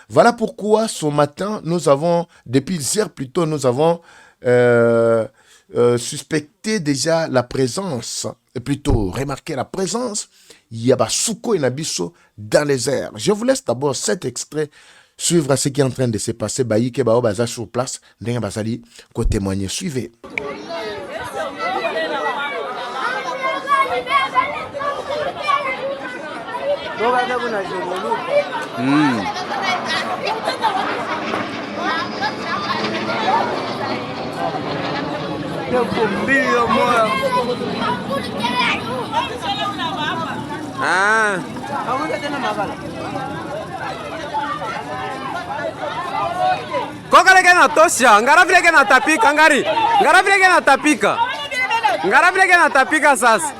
Voilà pourquoi ce matin, nous avons, depuis hier plutôt, nous avons euh, suspecté déjà la présence, et plutôt remarqué la présence, il y a Basuko et Nabiso dans les airs. Je vous laisse d'abord cet extrait suivre ce qui est en train de se passer. Baïke Bao Baza sur place, Nenga Bazali, ko témoigner. Suivez. Ah. Koka leke na tosha, ngara vile na tapika ngari. Ngara vile na tapika. Ngara vile na tapika sasa.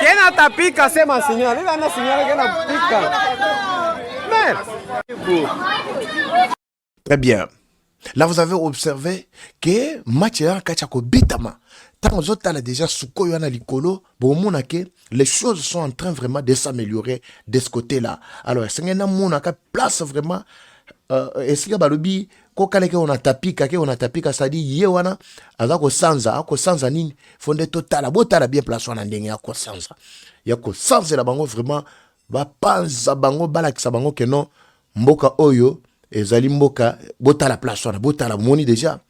Kena tapika sema signal. Ila na signal kena pika. Merde. Très bien. Là, vous avez observé que match est kachako bitama. Tant aux autres, là déjà Suko yana likolo, bon que les choses sont en train vraiment de s'améliorer de ce côté-là. Alors, c'est un monaka place vraiment. Est-ce que balobi ko kaleke on a tapika ke on a tapika ça dit ye wana azako sanza nini fonde total botala bien place wana ndenge ya ko sanza ya ko sanza la bango vraiment ba panza bango balakisa bango ke non mboka oyo ezali mboka botala place wana botala moni déjà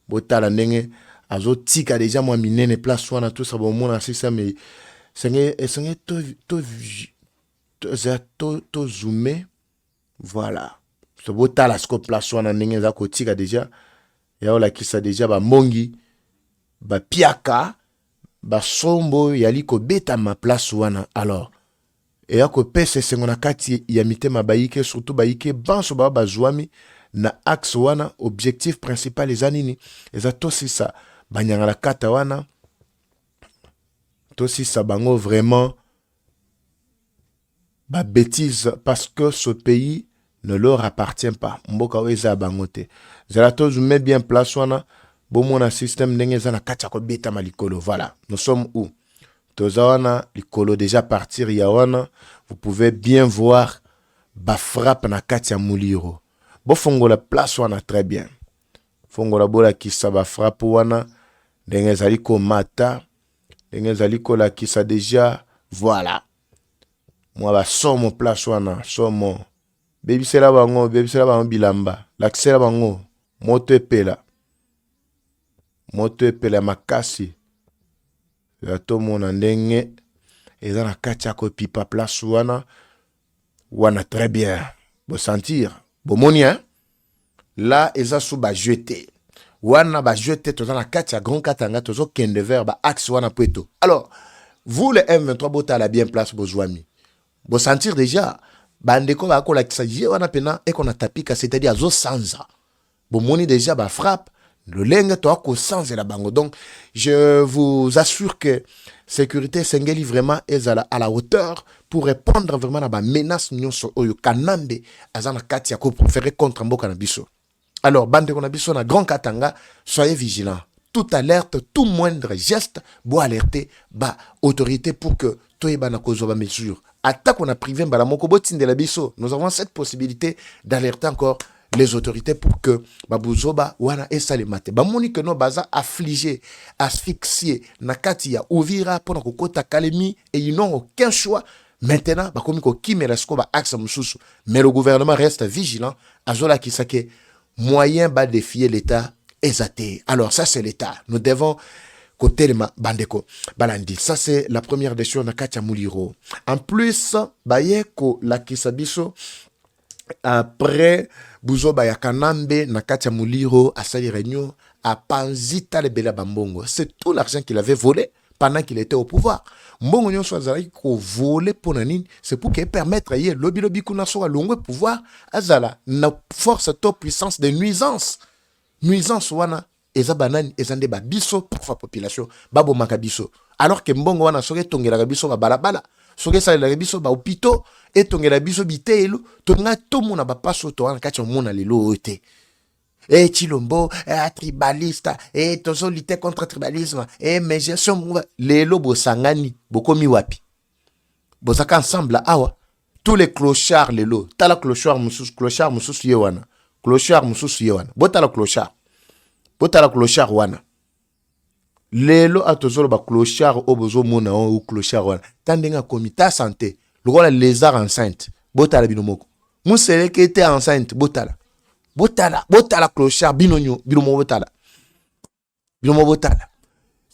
botala ndenge azotika déjà moi minene place wana tout ça bon mona c'est mais c'est to zoomer voilà ce botala sco place wana ndenge za kotika déjà ya ola kisa déjà ba mongi ba piaka ba sombo yali ko beta ma place wana alors et ya ko pese sengo na kati ya mitema bayike surtout bayike banso ba bazwami na axe wana objectif principal ezanini eza tosi sa banyanga la kata wana tosi sa bango vraiment ba bêtise parce que ce pays ne leur appartient pas. Mboka weza bangote. Zelato met bien place wana. Bon mon système ndenge za na kachako beta malikolo. Voilà. Nous sommes où? Tozawana likolo déjà partir yawana. Vous pouvez bien voir ba frappe na katia muliro. Bo fongo la place wana très bien. Fongo la bola kisa ba frappe wana. Ndenge zaliko mata. Ndenge zaliko la kisa déjà. Voilà. Moi ba somo place wana. Somo. Baby sera bango bilamba. L'accès bango. Moto epela makasi. Ya to mona ndenge. Eza na kacha ko pipa place wana. Wana très bien. Bo sentir. Bo moni hein. Là eza sous ba jeté. Wana ba jeté to na kacha grand katanga to zo kende vers ba axe wana pueto. Alors, vous le M23 bota la bien place bozwami. Bo sentir déjà. Bandeko ba ko la kisaje wana pena e kona tapika c'est-à-dire zo sanza. Bon moni déjà ba frappe le lenga to ko sanza la bango. Donc je vous assure que sécurité sengeli vraiment est à la hauteur pour répondre vraiment à ba menace nyonso oyo kanambe azana kati ya ko préférer contre mboka na biso. Alors bandeko na biso na grand katanga soyez vigilants. Toute alerte, tout moindre geste, bo alerter ba autorité pour que toyeba na kozo ba mesure. Attaque qu'on a privé la de la biso. Nous avons cette possibilité d'alerter encore les autorités pour que Babouzoba wana esalemate. Bamoni que no baza affligé, asphyxié, nakati ya ouvira pour nakokota kalemi et ils n'ont aucun choix. Maintenant, bakomi ko kimeresko ba axe mususu. Mais le gouvernement reste vigilant. Azola kisake moyen ba défier l'État exaté. Alors ça c'est l'État. Nous devons côté de bandeko balandi. Ça c'est la première des choses na katia muliro. En plus bayeko la kisabiso après buzo ba yakanambe na katia muliro asali réunion a panzita le bela bambongo. C'est tout l'argent qu'il avait volé pendant qu'il était au pouvoir. Mbongo nyonso azali ko voler pour nani, c'est pour qu'il permettre ye lobi lobi kuna so alongwe pouvoir azala na force top puissance de nuisance. Nuisance wana eza banani ezande ba biso pour la population babo makabiso alors que mbongo wana soke tongela biso ba balabala soke sa la biso ba hôpitaux et tongela biso bitelo tonga to mona ba paso to wana kacho mona lelo ote et Chilombo tribaliste et tozo lutter contre tribalisme et mais gestion lelo bo sangani bokomi wapi bozaka ensemble awa tous les clochards lelo tala clochard mususu ye wana clochard mususu ye wana botala clochard wana lelo atozolo ba clochard obozo mona o clochard wana tandenga comité santé lokola lézard enceinte botala binomoko museleke était enceinte botala clochard binonyo binomo botala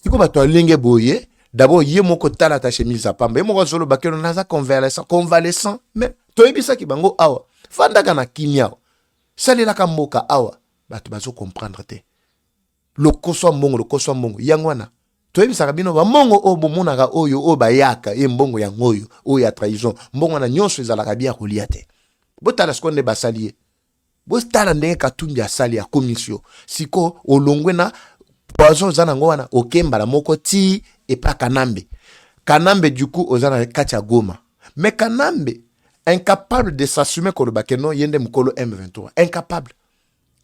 siko bato alenge boye d'abord ye moko tala ta chemise pamba ye moko zolo bakelo naza convalescent mais toyebisa ki bango awa fandaka na kimia salela ka mboka awa bato bazo comprendre te lokoso mbongo yango wana toyebisa bino ba mongo o bomonaka oyo o bayaka ye mbongo yango oyo ya trahison mbongo na nyonso ezalaka bia kolia te botala skonde basalier botala ndenge Katumbi asali ya commission siko olongwe na poison zana ngo wana okemba la moko ti epa Kanambe du coup ozana kati ya Goma mais Kanambe incapable de s'assumer ko bakeno yende mukolo M23 incapable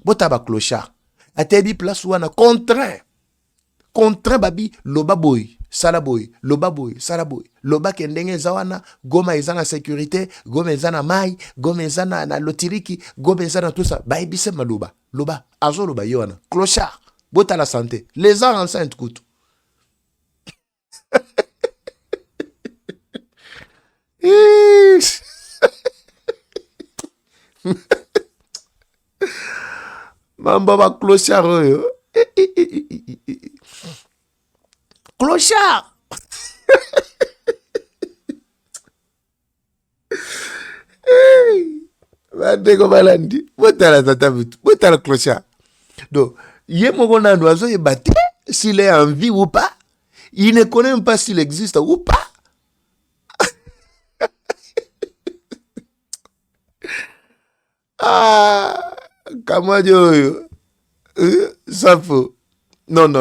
botaba clochard atebi place wana contraint babi loba boy salaboy loba kendenge zawana Goma ezana sécurité Goma ezana mai Goma ezana na lotiriki Goma ezana tout ça baibise maloba azo loba yona clochard bota la santé les arts enceintes kutu Mamba ba clochard oyo clochard bandeko balandi botala tata bitu botala clochard donc ye moko nando azoyeba te s'il est en vie ou pas il ne connaît même pas s'il existe ou pas ah kamadio oyo safo non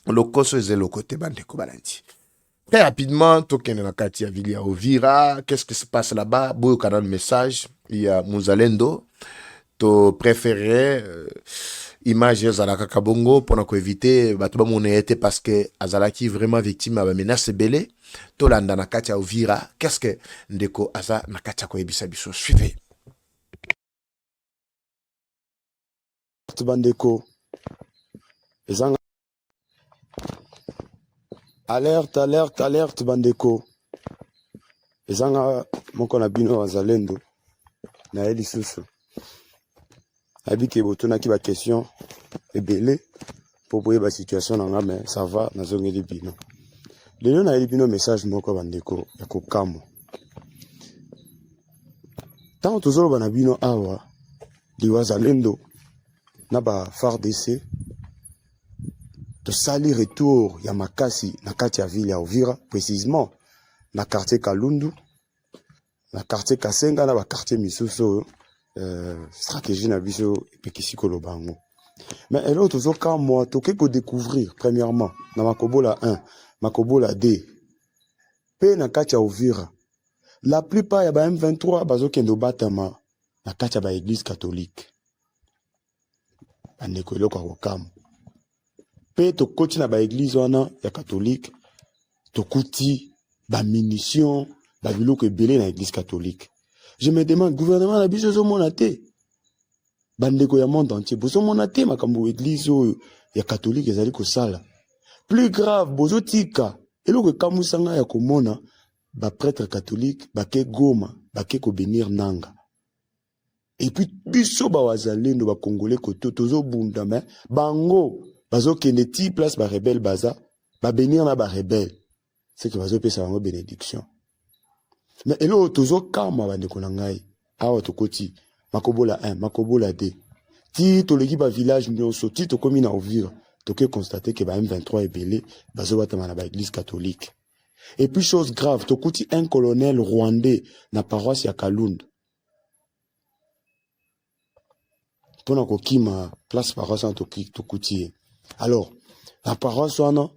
lokoso ezelo côté bandeko balandi. Très rapidement, token na kati ya Vili ya Uvira, qu'est-ce qui se passe là-bas? Boyo canal message, il y a Muzalendo, to préféré image Zalaka Kabongo pour nous éviter batuba monete parce que Azalaki vraiment victime à menace belé. To landa na kati ya Uvira, qu'est-ce que ndeko aza na kati ya ko ebisa biso suivez. Bandeko ezanga alerte bandeko ezanga moko na bino wazalendo na eli susu abike botonaki ba question ebele pour boye ba situation na nga mais ça va nazongeli bino lelo na eli bino message moko bandeko ya kokamo tant tozoloba na bino awa di wazalendo na ba FARDC de sali retour ya makasi na kati ya ville ya Uvira, précisément na quartier Kalundu, na quartier Kasenga na ba quartier misusu stratégie na biso epekisi kolobango. Mais elo tozo ka moi toke ko découvrir premièrement na Makobola 1, Makobola 2. Pe na kati ya Uvira. La plupart ya ba M23 bazo kendo batama na kati ya ba église catholique. Andeko eloko akokamo. Pe to koti na ba église wana ya catholique to kuti ba munitions ba biloko ebele na église catholique. Je me demande gouvernement na biso zo mona te bandeko ya monde entier bozo mona te makambo église ya catholique ezali ko sala. Plus grave bozo tika eloko kamusanga ya komona ba prêtre catholique ba ke Goma ba ke ko bénir nanga. Et puis biso ba wazalendo ba congolais ko tozo bunda mais bango bazo keneti place ba rebelle baza ba bénir na ba rebelle c'est que bazo pesa bango bénédiction mais elo tozo kama bandeko na ngai awa tokoti Makobola 1 Makobola 2 ti to leki ba village nyonso ti to komi na Uvira toke constater que ba M23 ebele bazo batama na ba église catholique et puis chose grave tokoti un colonel rwandais na paroisse ya Kalundu pona kokima place paroisse en tokoti. Alors, la paroisse wana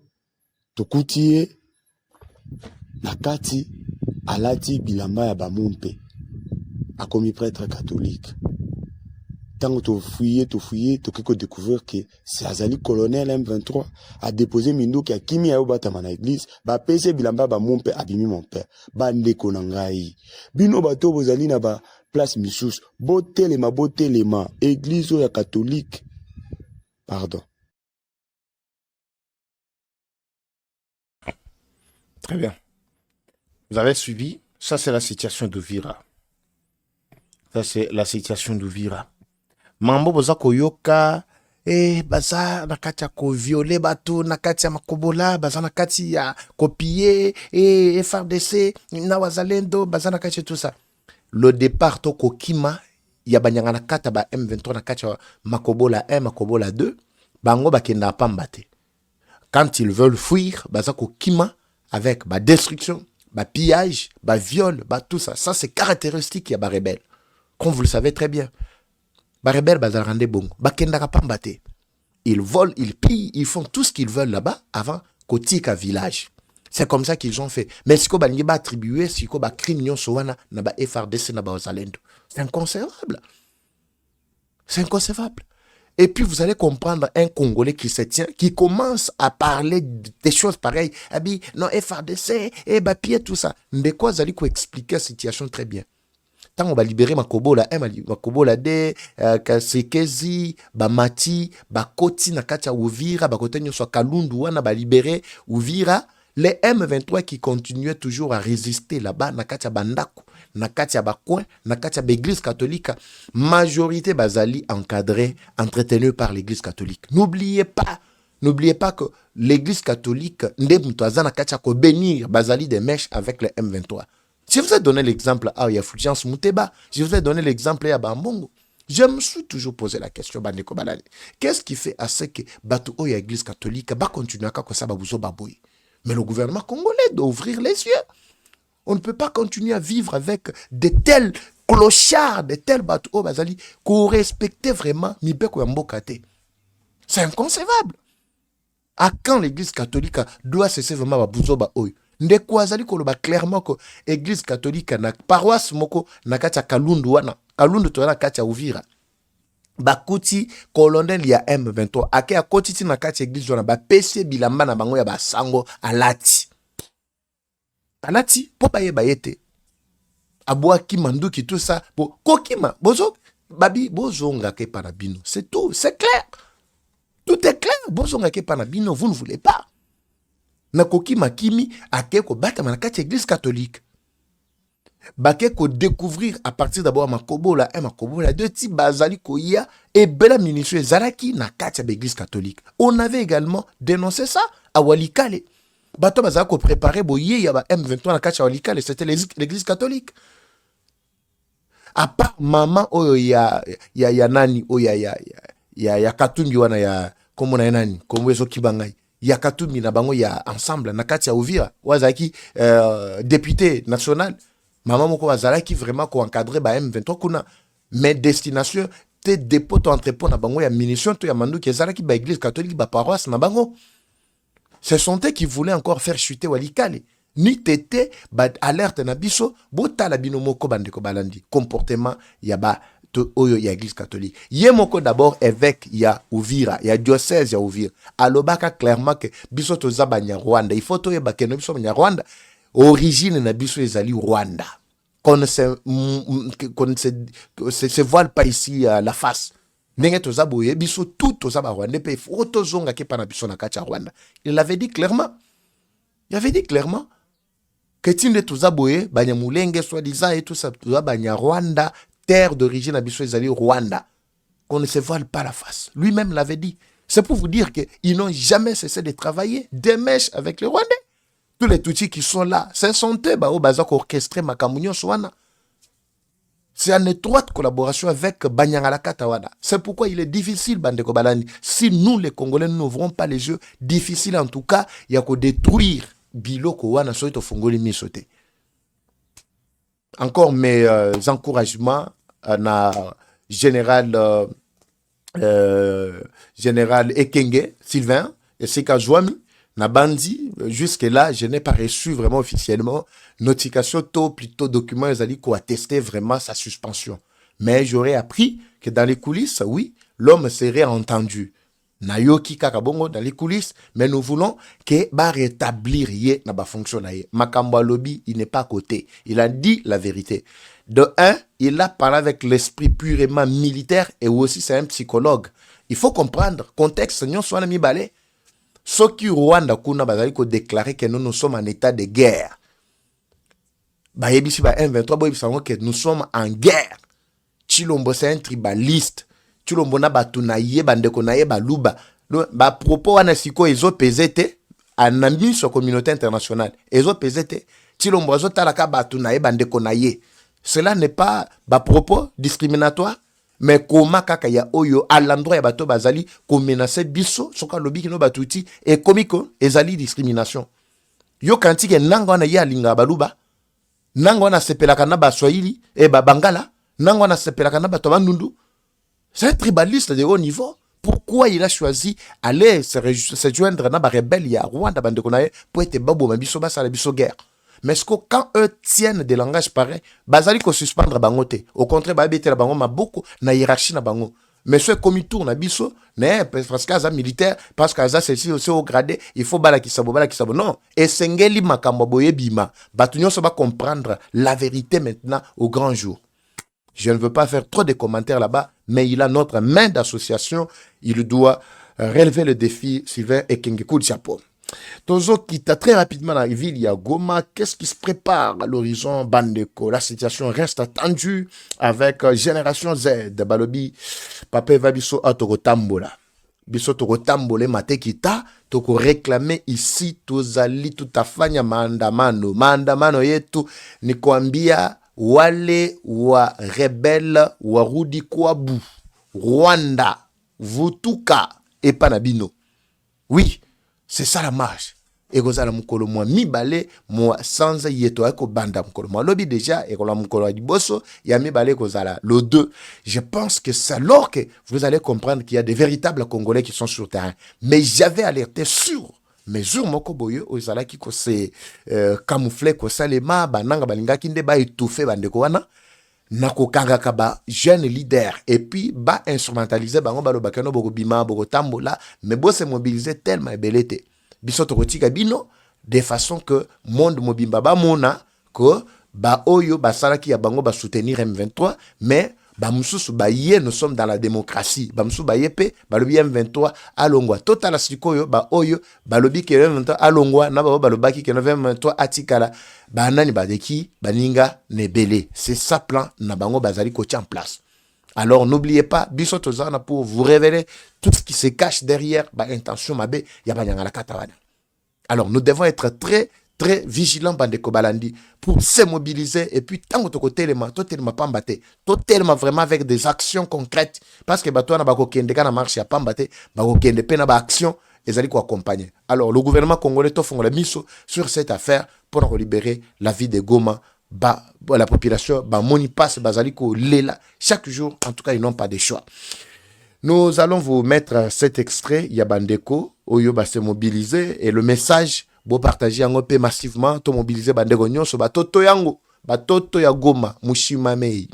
tokutie nakati alati bilamba ya bamumpe akomi prêtre catholique. tant que tu fouillé, tu découvrir que c'est Azali colonel M23 a déposé Mindo qui a kimi a obata na église, ba pese bilamba ba mon père abimi mon père, ba ndeko na ngai. Bino bato bozali na ba place misusu, botelema, église ya catholique. Pardon. Très bien. Vous avez suivi? Ça, c'est la situation d'Uvira. Ça, c'est la situation d'Uvira. Mambo boza koyoka, baza nakati ya ko violer bato, nakati ya makobola, baza nakati ya copier, FRDC, na wazalendo, baza nakati ya tout ça. Le départ to kokima, ya banyanga nakata ba M23 nakati ya makobola 1, makobola 2, bango bakenda pambate. Quand ils veulent fuir, baza kokima avec ba destruction, ba pillage, ba viol, ba tout ça. Ça, c'est caractéristique ya ba rebelle. Comme vous le savez très bien. Ba rebelle, ba rende bon. Ba kendaka pambate. Ils volent, ils pillent, ils font tout ce qu'ils veulent là-bas avant kotika village. C'est comme ça qu'ils ont fait. Mais si ko ba ngi ba attribuer, si ko ba crime sowana na ba FRDC na ba ozalendo. C'est inconcevable. C'est inconcevable. Et puis vous allez comprendre un Congolais qui se tient, qui commence à parler des choses pareilles. Abi, non, FRDC, Bapier, tout ça. De quoi vous allez expliquer la situation très bien. Tant on va libérer Makobola 1, Makobola 2, Kasekezi, Mati, Koti, Nakatia Uvira, Bakote Nyoswa Kalundu, wana ba libérer Uvira. Les M23 qui continuaient toujours à résister là-bas, Nakatia Bandaku, Nakatia Bakouin, Nakatia Église catholique, majorité Bazali encadrée, entretenue par l'Église catholique. N'oubliez pas que l'Église catholique, Nakatia ko bénir Bazali des mèches avec les M23. Je vous ai donné l'exemple à Fulgence Mouteba, je vous ai donné l'exemple à Bambongo. Je me suis toujours posé la question, Bandeko Balani. Qu'est-ce qui fait à ce que Batou Oya Église catholique va continuer à ça Babouzo Baboui? Mais le gouvernement congolais doit ouvrir les yeux. On ne peut pas continuer à vivre avec de tels clochards, de tels bateaux, Bazali, qu'on respectait vraiment Mibeko Yambokate. C'est inconcevable. À quand l'Église catholique doit cesser vraiment Babouzo Baoui? Ndeko Azali koloba clairement que l'Église catholique na paroisse moko na katia Kalundu wana, Kalundu toana katia Uvira. Bakuti colonel ya M23 ake akotiti na kati église wana ba pese bilamba na bango ya basango alati po baye bayete abwaki manduki tout ça bo kokima bozo babi bozonga ke panabino, c'est tout, c'est clair, tout est clair. Bozonga ke panabino, vous ne voulez pas na kokima kimi ake ko bata na kati église catholique. Bake ko découvrir à partir d'abord Makobola 1, Makobola 2, ti bazali koya et bela ministre Zaraki na katia l'église catholique. On avait également dénoncé ça à Walikale. Bato bazali ko préparer boye ya ba M23 na katia Walikale, c'était l'église catholique. À part maman oyo ya nani oya ya Katumbi wana ya komo na nani, komo ezo kibangai. Ya Katumbi na bango ya ensemble na katia Uvira, wazaki député national. Maman moko bazalaki vraiment ko encadrer ba M23 kuna, mais destination te dépôt to entrepôt na bango ya munitions to ya manduki ezalaki ba église catholique ba paroisse na bango. Ce sont eux qui voulaient encore faire chuter Walikale. Ni tete ba alerte na biso botala bino moko bandeko balandi comportement ya ba to oyo ya église catholique. Ye moko d'abord évêque ya Uvira, ya diocèse ya Uvira. Alobaka clairement que biso to za banya Rwanda, il faut to yeba que no biso banya Rwanda. Origine na biso ezali Rwanda. Qu'on ne se voile pas ici la face. Nenge toza boye biso tout toza ba Rwanda pe photo zonga ke pana biso na kacha Rwanda. Il avait dit clairement. Il avait dit clairement que tinde toza boye banya mulenge soi-disant et tout ça toza banya Rwanda, terre d'origine na biso ezali Rwanda. Qu'on ne se voile pas la face. Lui-même l'avait dit. C'est pour vous dire qu'ils n'ont jamais cessé de travailler des mèches avec les Rwandais. Tous les tutsis qui sont là, ce sont eux qui ont orchestré Makamunyo Swana. C'est en étroite collaboration avec Banyangala Katawana. C'est pourquoi il est difficile, Bandeko Balani. Si nous, les Congolais, nous n'ouvrons pas les yeux, difficile en tout cas, il y a qu'à détruire Biloko Wana Soito Fongoli Misote. Encore mes encouragements à général Ekenge, Sylvain, et Sika Jouami. Nabandi, jusque-là, je n'ai pas reçu vraiment officiellement notification, plutôt document, ils allaient attester vraiment sa suspension. Mais j'aurais appris que dans les coulisses, oui, l'homme serait entendu. Nayoki kakabongo dans les coulisses, mais nous voulons que va rétablir yé na ba fonction na yé. Makambo lobby, il n'est pas à côté. Il a dit la vérité. De un, il a parlé avec l'esprit purement militaire et aussi c'est un psychologue. Il faut comprendre contexte nyon soit mi balé. Ce qui Rwanda kuna bazali ko déclarer que nous sommes en état de guerre. Ba yebisi ba M23 bo yebisa que nous sommes en guerre. Chilombo c'est un tribaliste. Chilombo na batu na ye bandeko na ye baluba. Ba propos wana siko ezo pesete anami sur communauté internationale. Ezo pesete Chilombo zo talaka batu na ye bandeko na ye. Cela n'est pas ba propos discriminatoire, mais comment kaka ya oyo à l'endroit ya bato bazali ko menacer biso soka lobi kino batuti et komiko ezali discrimination. Yo kanti ke nanga na ya linga baluba, nanga na sepelaka na baswahili et bangala, nanga na sepelaka na bato bandundu. C'est un tribaliste de haut niveau. Pourquoi il a choisi aller se joindre na ba rebelle ya Rwanda bandeko na ye pour être babo mabiso basa la biso guerre. Mais est-ce que quand eux tiennent des langages pareils, bazali ko suspendre bangote. Au contraire, ba bete la bango maboko na hiérarchie na bango. Mais ce comité na biso, né parce que ça militaire, parce que ça c'est aussi au gradé, il faut bala ki sabo. Non, et sengeli makambo boye bima. Batunyo so va comprendre la vérité maintenant au grand jour. Je ne veux pas faire trop de commentaires là-bas, mais il a notre main d'association, il doit relever le défi Sylvain Ekengekou de Japon. Tozo quitte très rapidement la ville ya Goma. Qu'est-ce qui se prépare à l'horizon Bandeko? La situation reste attendue avec Génération Z. Balobi, Papa Vabiso Atoko Tambola. Biso Toko Tambole Mate Kita. Toko réclamer ici, Tozali, Tutafanya Maandamano. Maandamano yetu ni kuambia wale wa rebelle warudi kwabu. Rwanda, Vutuka, et Panabino. Oui. C'est ça la marche. Et gozala mukolo moi mibale moi sans yeto ako banda mukolo moi lobby déjà et kola mukolo di bosso ya mibale gozala le 2. Je pense que c'est alors que vous allez comprendre qu'il y a des véritables Congolais qui sont sur le terrain. Mais j'avais alerté sur mesure moko boyo ozala ki ko se camoufler ko salema bananga balinga kinde ba étouffer bandeko wana nako kangaka ba jeune leader et puis ba instrumentaliser bango balo bakano boko bima boko tambola mais bo se mobiliser tellement belete biso to kotika bino de façon que monde mobimba ba mona que ba oyo ba salaki ya bango ba soutenir M23 mais ba mususu ba ye nous sommes dans la démocratie ba mususu ba yepe ba lobi M23 alongwa total asikoyo ba oyo ba lobi ke M23 alongwa na ba lobaki ke M23 atikala ba nani ba deki baninga nebele. C'est ça plan na bango bazali ko en place. Alors n'oubliez pas biso tozana pour vous révéler tout ce qui se cache derrière ba intention mabe ya banyanga la katawana. Alors nous devons être très vigilant bandeko balandi pour se mobiliser et puis tant que totelema pambate totelema vraiment avec des actions concrètes parce que bato na bako kende kana marche ya pambate bako kende pe na ba action ezali ko accompagner. Alors le gouvernement congolais to fongola miso sur cette affaire pour libérer la vie de Goma la population ba moni passe bazali ko lela chaque jour. En tout cas ils n'ont pas de choix. Nous allons vous mettre cet extrait ya bandeko oyo ba se mobiliser et le message bo partager yango pe massivement to mobiliser bandeko nyonso batoto yango batoto ya Goma mushimamei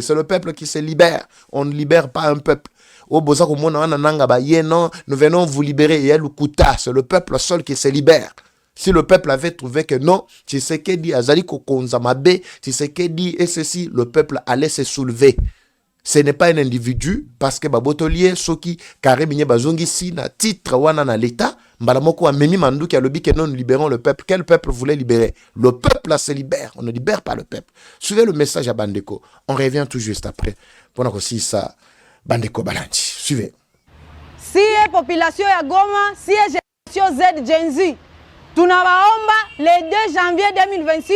c'est le peuple qui se libère. On ne libère pas un peuple. Oh boza ko mona wana nanga ba ye non nous venons vous libérer et lukuta c'est le peuple seul qui se libère. Si le peuple avait trouvé que non, tu sais que dit azali ko konza mabe, tu sais que dit et ceci, le peuple allait se soulever. Ce n'est pas un individu parce que babotolier soki karibinye bazongi si na titre wana na l'état mbalamoko a memi mandu qui a lobby que non nous libérons le peuple. Quel peuple voulait libérer? Le peuple là se libère, on ne libère pas le peuple. Suivez le message à Bandeko. On revient tout juste après. Pour aussi ça Bandeko Balanchi. Suivez. Si est population ya Goma, si est génération Z Gen Z. Tunawaomba le 2 janvier 2026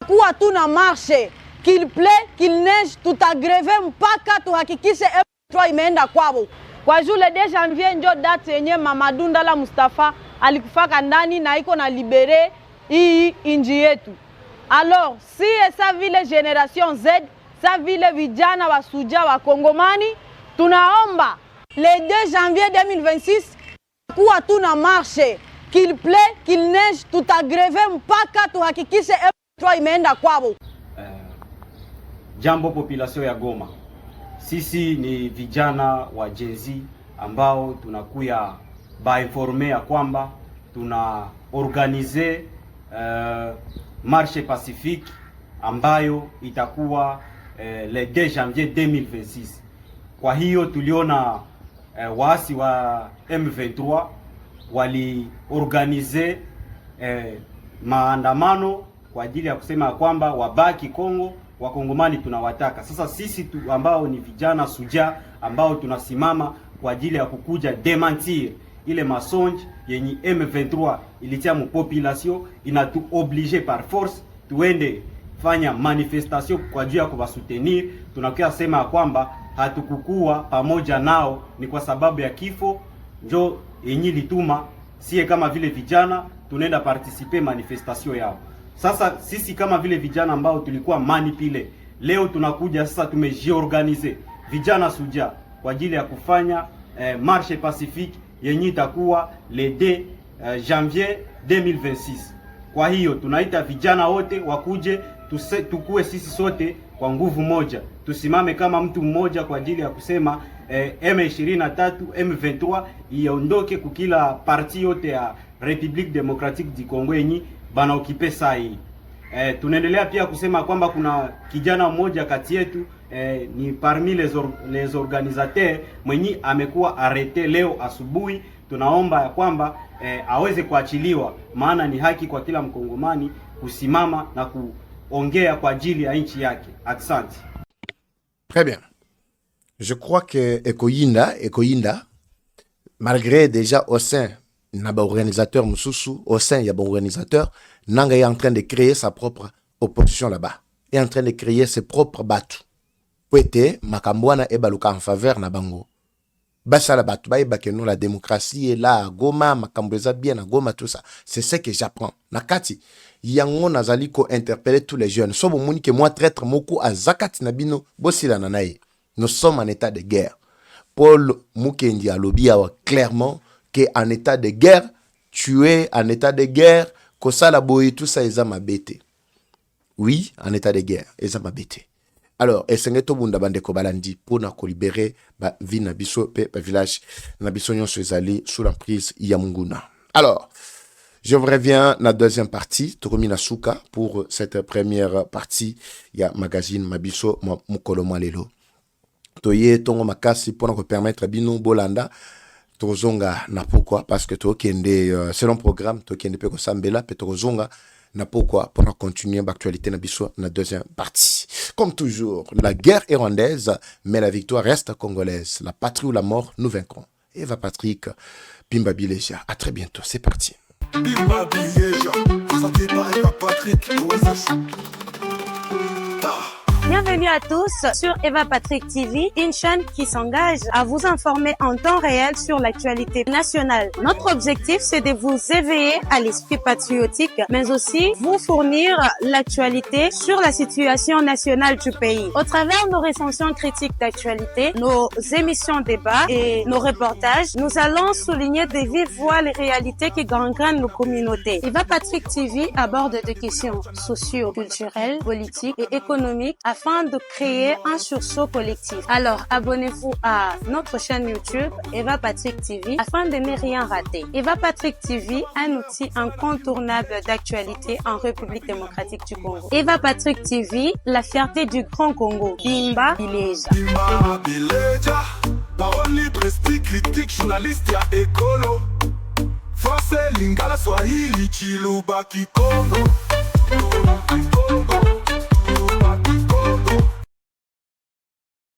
kuwa tuna marche. Qu'il plaît, qu'il neige, tout agreve mpaka tuhakikishe M23 imeenda kwabo. Kwa juu le 2 janvier njo date yenye Mamadou Ndala Mustafa alikufaka ndani na iko na libere hii inji yetu. Alors, si esa vile generation Z, sa vile vijana wasuja wa Kongomani, tunaomba le 2 janvier 2026 kuwa tuna marche. Qu'il plaît, qu'il neige, tout agreve mpaka tuhakikishe M23 imeenda kwabo. Jambo population ya Goma. sisi ni vijana wa Gen Z ambao tunakuya bainformea kwamba tuna organize marche pacifique ambayo itakuwa le 2 janvier 2026. Kwa hiyo tuliona waasi wa M23 waliorganize maandamano kwa ajili ya kusema kwamba wabaki Kongo, wakongomani tunawataka. Sasa sisi ambao ni vijana suja ambao tunasimama kwa ajili ya kukuja dementir ile mensonge yenye M23 ilitia mu population, inatu oblige par force tuende fanya manifestation kwa ajili ya kuwasoutenir. Tunakuwa sema kwamba hatukukua pamoja nao ni kwa sababu ya kifo, njo yenye lituma sie kama vile vijana tunaenda participer manifestation yao. Sasa sisi kama vile vijana ambao tulikuwa manipule, leo tunakuja sasa tumejiorganize vijana suja kwa ajili ya kufanya marche pacifique yenye itakuwa le 2 janvier 2026. Kwa hiyo tunaita vijana wote wakuje, tukue sisi sote kwa nguvu moja, tusimame kama mtu mmoja kwa ajili ya kusema M23 M23 iondoke kukila parti yote ya République Démocratique du Congo yenye bana okipe saa hii. Tunaendelea pia kusema kwamba kuna kijana mmoja kati yetu ni parmi les organisateurs mwenye amekuwa arete leo asubuhi. Tunaomba ya kwamba aweze kuachiliwa, maana ni haki kwa kila mkongomani kusimama na kuongea kwa ajili ya nchi yake. Asante. Très bien. Je crois que Ekoyinda, malgré déjà au sein na ba organisateur mususu, au sein ya ba organisateur, Nanga est en train de créer sa propre opposition là-bas. Est en train de créer ses propres batu. Pouete makambwana e baluka en faveur na bango. Basa la batu ba que nous la démocratie est là à Goma, makambweza bien à Goma, tout ça. C'est ce que j'apprends. Nakati yango nazali ko interpeller tous les jeunes. Sobo moni que moi traître moko a zakati nabino bosila nanaye. Nous sommes en état de guerre. Paul Mukendi a lobby clairement que en état de guerre, tuer en état de guerre, que ça la boye tout ça ils ma bête. Oui, en état de guerre, ils ma bête. Alors, esengeto bunda bande ko balandi pour na ko libérer ba vie na biso pe ba village na biso nyonso ezali sous l'emprise ya Munguna. Alors, je reviens na deuxième partie, Tokomina Souka pour cette première partie ya magazine Mabiso Mukolo Mwalelo. Toye tongo makasi pour nous permettre bino bolanda tozonga na pourquoi parce que to kende selon programme to kende pe ko sambela pe tozonga na pourquoi pour continuer l'actualité na biso na deuxième partie. Comme toujours, la guerre est rwandaise mais la victoire reste congolaise. La patrie ou la mort, nous vaincrons. Eva Patrick Pimba Bileja. À très bientôt, c'est parti. Pimba Bileja, présenté par Eva Patrick. Bienvenue à tous sur Eva Patrick TV, une chaîne qui s'engage à vous informer en temps réel sur l'actualité nationale. Notre objectif, c'est de vous éveiller à l'esprit patriotique, mais aussi vous fournir l'actualité sur la situation nationale du pays. Au travers de nos recensions critiques d'actualité, nos émissions débats et nos reportages, nous allons souligner de vive voix les réalités qui gangrènent nos communautés. Eva Patrick TV aborde des questions socio-culturelles, politiques et économiques afin de créer un sursaut collectif. Alors, abonnez-vous à notre chaîne YouTube Eva Patrick TV afin de ne rien rater. Eva Patrick TV, un outil incontournable d'actualité en République démocratique du Congo. Eva Patrick TV, la fierté du Grand Congo. Pimba Bileja. Pimba Bileja, parole libre, esprit critique, journaliste ya écolo. Français, lingala, swahili, chiluba, kikongo.